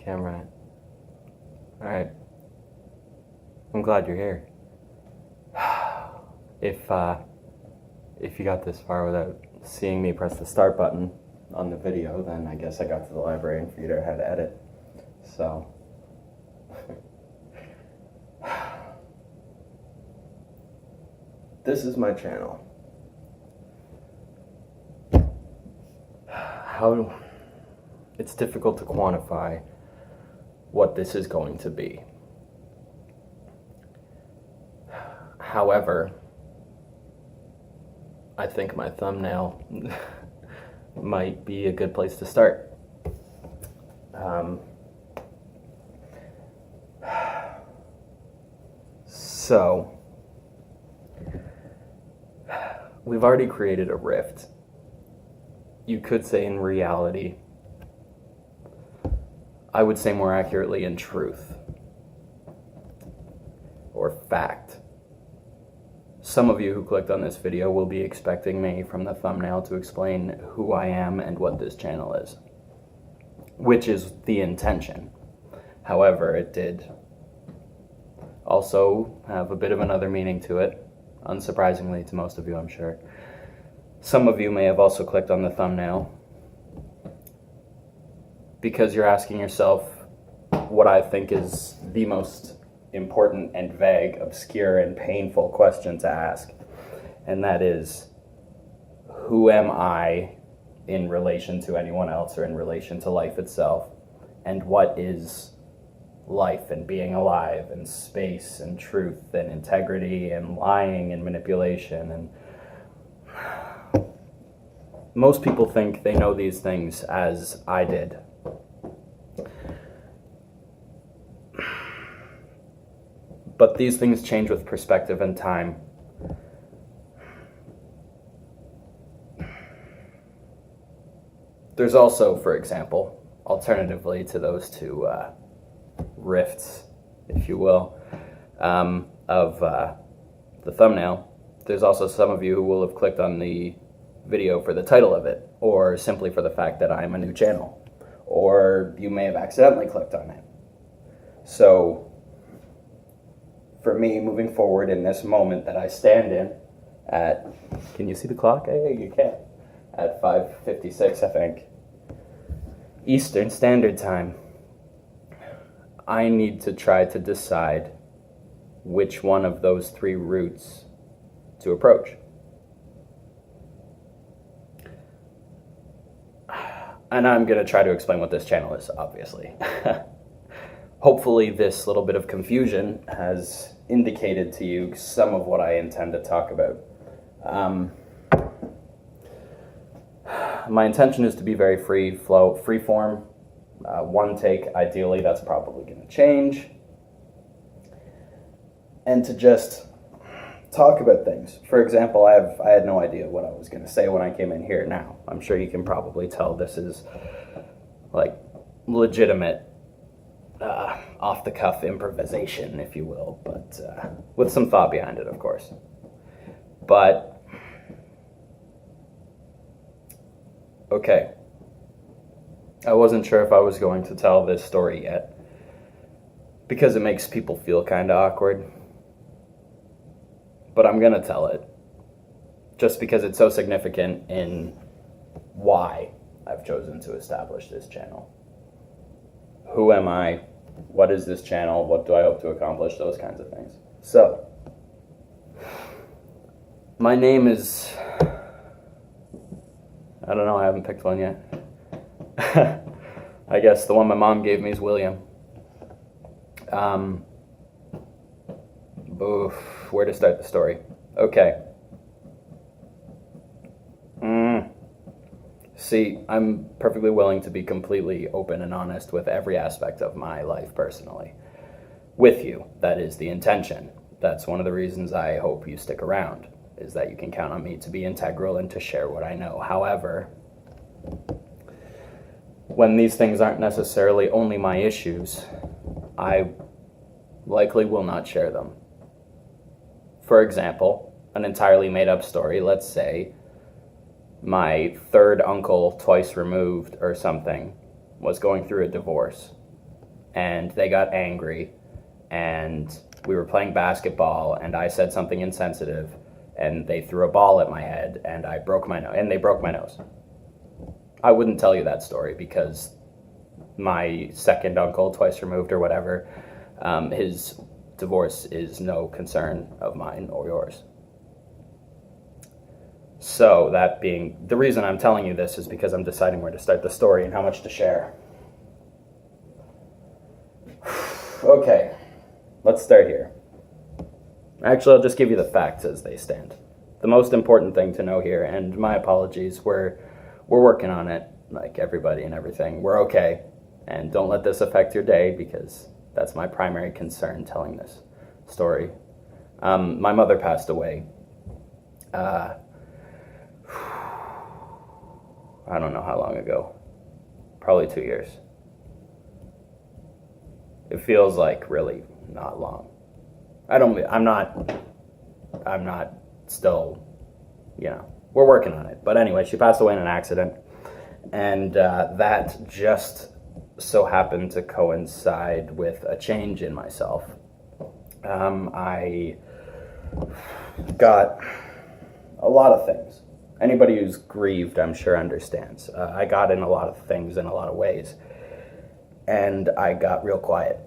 camera. Alright. I'm glad you're here. If you got this far without seeing me press the start button on the video, then I guess I got to the library and figured out how to edit. So this is my channel. It's difficult to quantify what this is going to be. However, I think my thumbnail might be a good place to start. So, we've already created a rift. You could say in reality, I would say more accurately in truth or fact. Some of you who clicked on this video will be expecting me from the thumbnail to explain who I am and what this channel is, which is the intention. However, it did also have a bit of another meaning to it, unsurprisingly to most of you, I'm sure. Some of you may have also clicked on the thumbnail because you're asking yourself what I think is the most important and vague, obscure, and painful question to ask. And that is, who am I in relation to anyone else or in relation to life itself? And what is life and being alive and space and truth and integrity and lying and manipulation? And most people think they know these things as I did. But these things change with perspective and time. There's also, for example, alternatively to those two rifts, if you will, of the thumbnail, there's also some of you who will have clicked on the video for the title of it, or simply for the fact that I'm a new channel, or you may have accidentally clicked on it. So, for me, moving forward in this moment that I stand in at, can you see the clock? Hey, you can. At 5:56, I think, Eastern Standard Time, I need to try to decide which one of those three routes to approach. And I'm going to try to explain what this channel is, obviously. Hopefully this little bit of confusion has indicated to you some of what I intend to talk about. My intention is to be very free form, one take ideally. That's probably going to change, and to just talk about things. For example, I had no idea what I was going to say when I came in here. Now I'm sure you can probably tell this is like legitimate off-the-cuff improvisation, if you will, but with some thought behind it, of course. But, okay. I wasn't sure if I was going to tell this story yet, because it makes people feel kind of awkward. But I'm going to tell it, just because it's so significant in why I've chosen to establish this channel. Who am I? What is this channel? What do I hope to accomplish? Those kinds of things. So, my name is, I don't know, I haven't picked one yet. I guess the one my mom gave me is William. Where to start the story? Okay. See, I'm perfectly willing to be completely open and honest with every aspect of my life personally. With you, that is the intention. That's one of the reasons I hope you stick around, is that you can count on me to be integral and to share what I know. However, when these things aren't necessarily only my issues, I likely will not share them. For example, an entirely made-up story, let's say, my third uncle, twice removed or something, was going through a divorce. and they got angry, and we were playing basketball, and I said something insensitive, and they threw a ball at my head, and I broke my nose, and they broke my nose. I wouldn't tell you that story because my second uncle, twice removed or whatever, his divorce is no concern of mine or yours. So that being, the reason I'm telling you this is because I'm deciding where to start the story and how much to share. Okay, let's start here. Actually, I'll just give you the facts as they stand. The most important thing to know here, and my apologies, we're working on it, like everybody and everything. We're okay, and don't let this affect your day because that's my primary concern telling this story. My mother passed away. I don't know how long ago. Probably 2 years. It feels like really not long. I'm not still, we're working on it. But anyway, she passed away in an accident. And that just so happened to coincide with a change in myself. I got a lot of things. Anybody who's grieved, I'm sure, understands. I got in a lot of things in a lot of ways. And I got real quiet.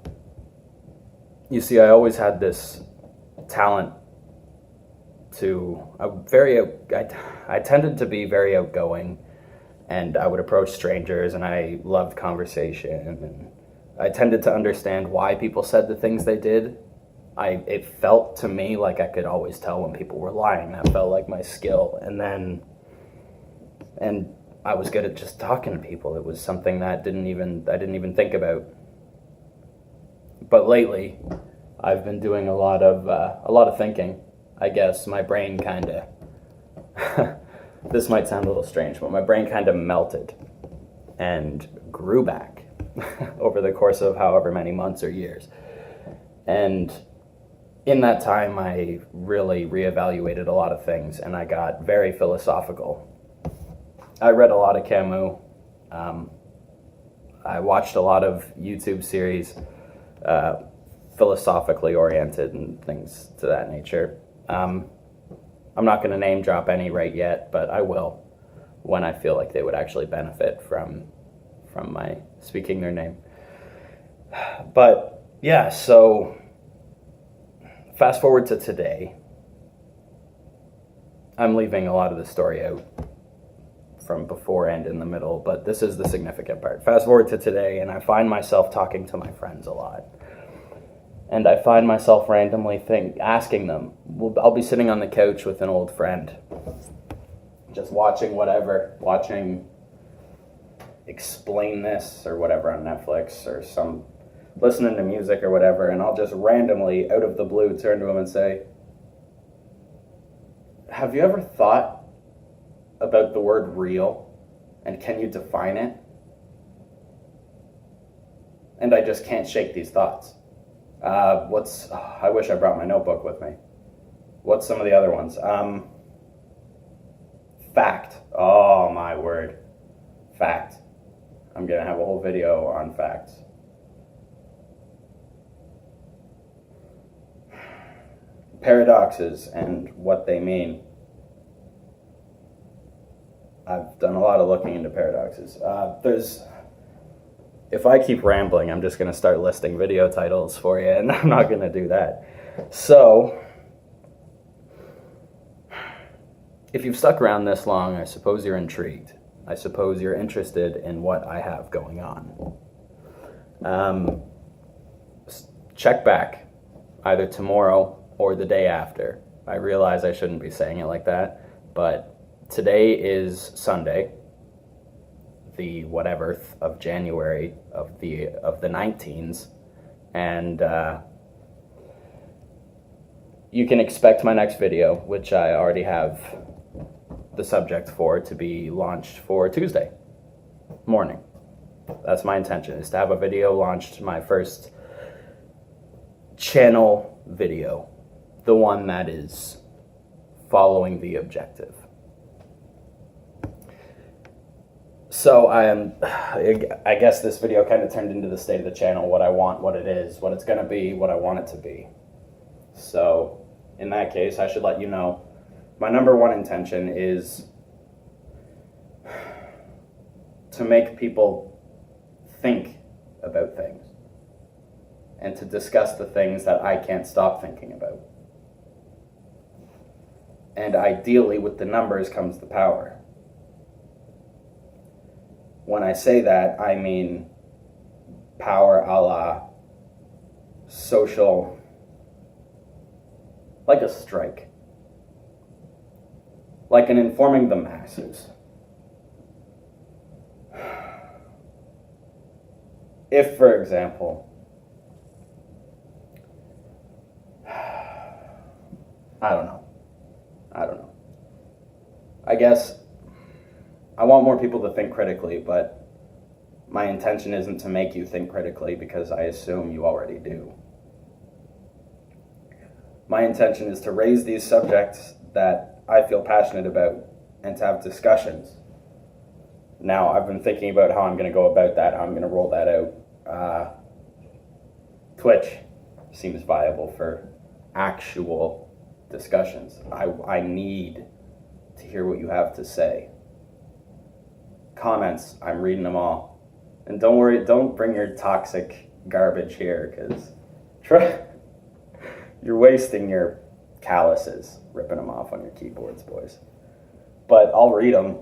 You see, I always had this talent to, I tended to be very outgoing, and I would approach strangers, and I loved conversation, and I tended to understand why people said the things they did. It felt to me like I could always tell when people were lying. That felt like my skill. And I was good at just talking to people. It was something that I didn't even think about. But lately, I've been doing a lot of thinking. I guess my brain kind of this might sound a little strange, but my brain kind of melted and grew back over the course of however many months or years. And in that time, I really reevaluated a lot of things, and I got very philosophical. I read a lot of Camus. I watched a lot of YouTube series, philosophically oriented and things to that nature. I'm not going to name drop any right yet, but I will when I feel like they would actually benefit from my speaking their name. But yeah, so fast forward to today. I'm leaving a lot of the story out from before and in the middle, but this is the significant part. Fast forward to today, and I find myself talking to my friends a lot. And I find myself randomly asking them, I'll be sitting on the couch with an old friend, just watching Explain This or whatever on Netflix, or listening to music or whatever, and I'll just randomly, out of the blue, turn to him and say, have you ever thought about the word real, and can you define it? And I just can't shake these thoughts. I wish I brought my notebook with me. What's some of the other ones? Fact. Oh my word. Fact. I'm gonna have a whole video on facts. Paradoxes and what they mean. I've done a lot of looking into paradoxes. If I keep rambling, I'm just going to start listing video titles for you, and I'm not going to do that. So, if you've stuck around this long, I suppose you're intrigued. I suppose you're interested in what I have going on. Check back, either tomorrow or the day after. I realize I shouldn't be saying it like that, but today is Sunday, the whatever of January of the 19s, and you can expect my next video, which I already have the subject for, to be launched for Tuesday morning. That's my intention, is to have a video launched, my first channel video, the one that is following the objective. So I guess this video kind of turned into the state of the channel, what I want, what it is, what it's going to be, what I want it to be. So in that case, I should let you know, my number one intention is to make people think about things and to discuss the things that I can't stop thinking about. And ideally, with the numbers comes the power. When I say that, I mean power a la social, like a strike, like an informing the masses. If, for example, I don't know. I guess I want more people to think critically, but my intention isn't to make you think critically because I assume you already do. My intention is to raise these subjects that I feel passionate about and to have discussions. Now, I've been thinking about how I'm going to go about that, how I'm going to roll that out. Twitch seems viable for actual discussions. I need to hear what you have to say. Comments, I'm reading them all. And don't worry, don't bring your toxic garbage here, because you're wasting your calluses ripping them off on your keyboards, boys. But I'll read them.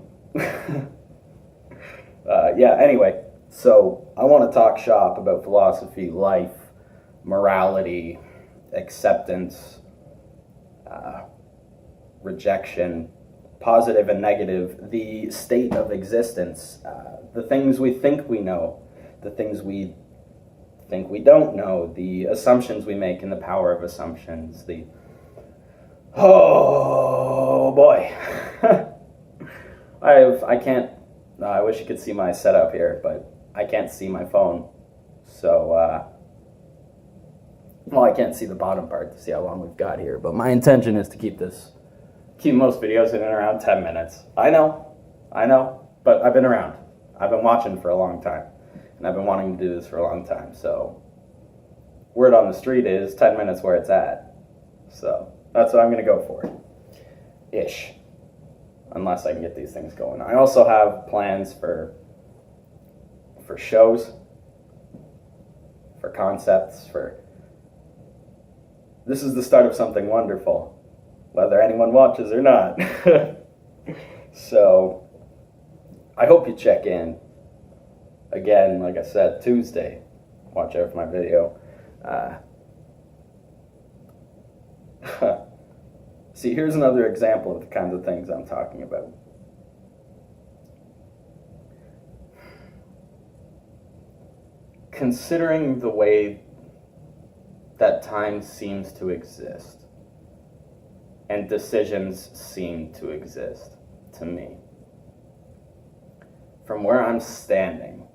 Anyway, so I want to talk shop about philosophy, life, morality, acceptance, rejection, positive and negative, the state of existence, the things we think we know, the things we think we don't know, the assumptions we make and the power of assumptions, oh boy. I wish you could see my setup here, but I can't see my phone. So, I can't see the bottom part to see how long we've got here, but my intention is to keep most videos in and around 10 minutes. I know, but I've been around. I've been watching for a long time, and I've been wanting to do this for a long time, so word on the street is 10 minutes where it's at. So that's what I'm going to go for. Ish. Unless I can get these things going. I also have plans for shows, for concepts, this is the start of something wonderful, whether anyone watches or not. So, I hope you check in. Again, like I said, Tuesday. Watch out for my video. See, here's another example of the kinds of things I'm talking about. Considering the way that time seems to exist and decisions seem to exist to me, from where I'm standing,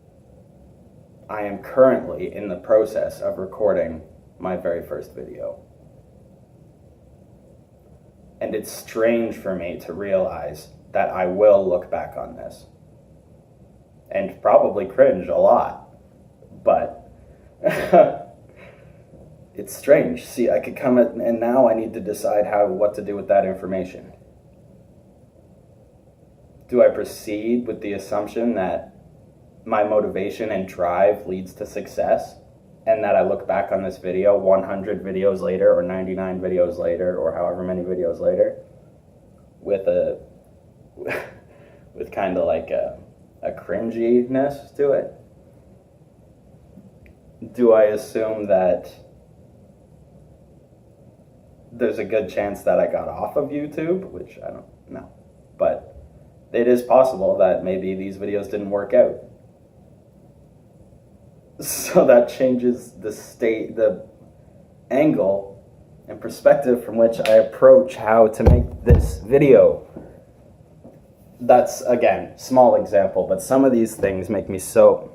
I am currently in the process of recording my very first video. And it's strange for me to realize that I will look back on this and probably cringe a lot, but it's strange. See, I could come at, and now I need to decide what to do with that information. Do I proceed with the assumption that my motivation and drive leads to success, and that I look back on this video 100 videos later, or 99 videos later, or however many videos later, with kind of like a cringiness to it? Do I assume that there's a good chance that I got off of YouTube, which I don't know, but it is possible that maybe these videos didn't work out. So that changes the angle and perspective from which I approach how to make this video. That's, again, small example, but some of these things make me so...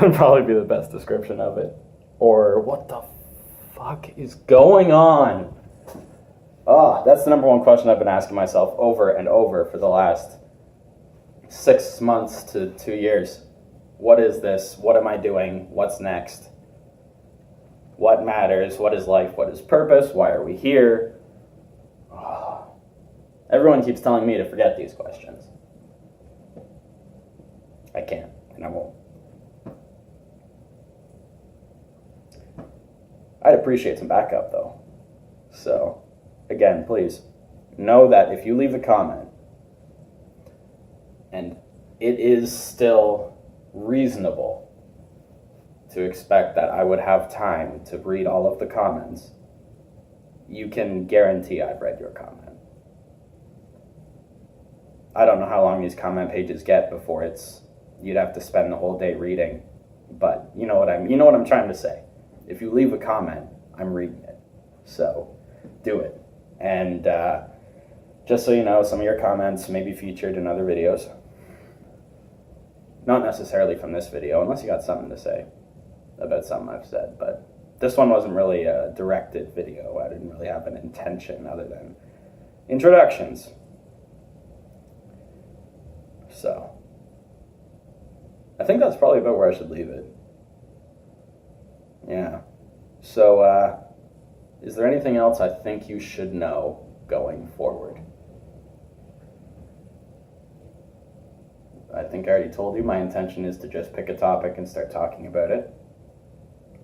would probably be the best description of it. Or, what the fuck is going on? Oh, that's the number one question I've been asking myself over and over for the last 6 months to 2 years. What is this? What am I doing? What's next? What matters? What is life? What is purpose? Why are we here? Oh. Everyone keeps telling me to forget these questions. I can't, and I won't. I'd appreciate some backup, though. So, again, please, know that if you leave a comment, and it is still reasonable to expect that I would have time to read all of the comments, you can guarantee I've read your comment. I don't know how long these comment pages get before you'd have to spend the whole day reading, but you know what I'm trying to say. If you leave a comment, I'm reading it. So, do it. And just so you know, some of your comments may be featured in other videos. Not necessarily from this video, unless you got something to say about something I've said. But this one wasn't really a directed video. I didn't really have an intention other than introductions. So, I think that's probably about where I should leave it. Yeah. So, is there anything else I think you should know going forward? I think I already told you my intention is to just pick a topic and start talking about it.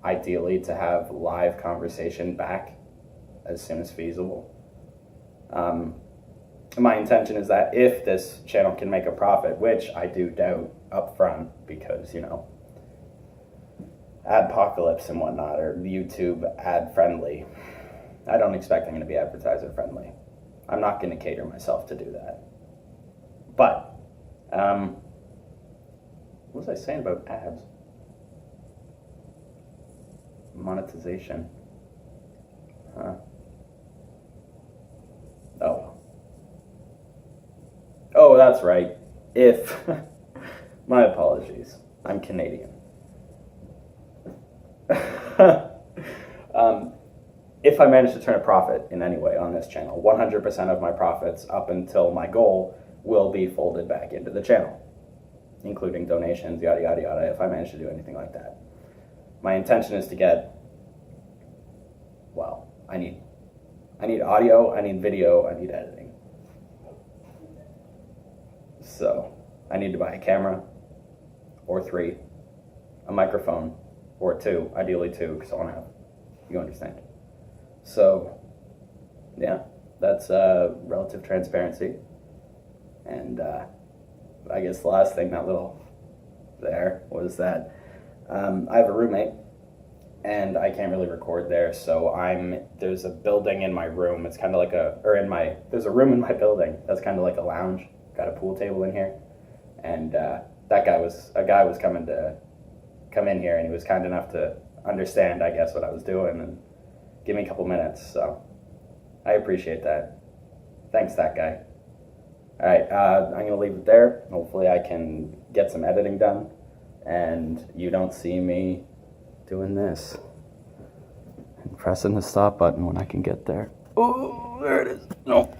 Ideally, to have live conversation back as soon as feasible. My intention is that if this channel can make a profit, which I do doubt up front because, adpocalypse and whatnot, or YouTube ad friendly. I don't expect I'm going to be advertiser friendly. I'm not going to cater myself to do that. But, what was I saying about ads? Monetization. Huh? Oh, that's right. My apologies. I'm Canadian. If I manage to turn a profit in any way on this channel, 100% of my profits up until my goal will be folded back into the channel, including donations, yada, yada, yada, if I manage to do anything like that. My intention is to get, I need audio, I need video, I need editing. So, I need to buy a camera, or 3, a microphone, or 2, ideally 2, because I want to have, you understand. So, yeah, that's relative transparency. And I guess the last thing that little there was that I have a roommate, and I can't really record there, so there's a building in my room. It's kind of like there's a room in my building that's kind of like a lounge. Got a pool table in here, and a guy was coming in here, and he was kind enough to understand, I guess, what I was doing and give me a couple minutes. So I appreciate that. Thanks, that guy. All right, I'm gonna leave it there. Hopefully, I can get some editing done, and you don't see me doing this and pressing the stop button when I can get there. Oh, there it is. No.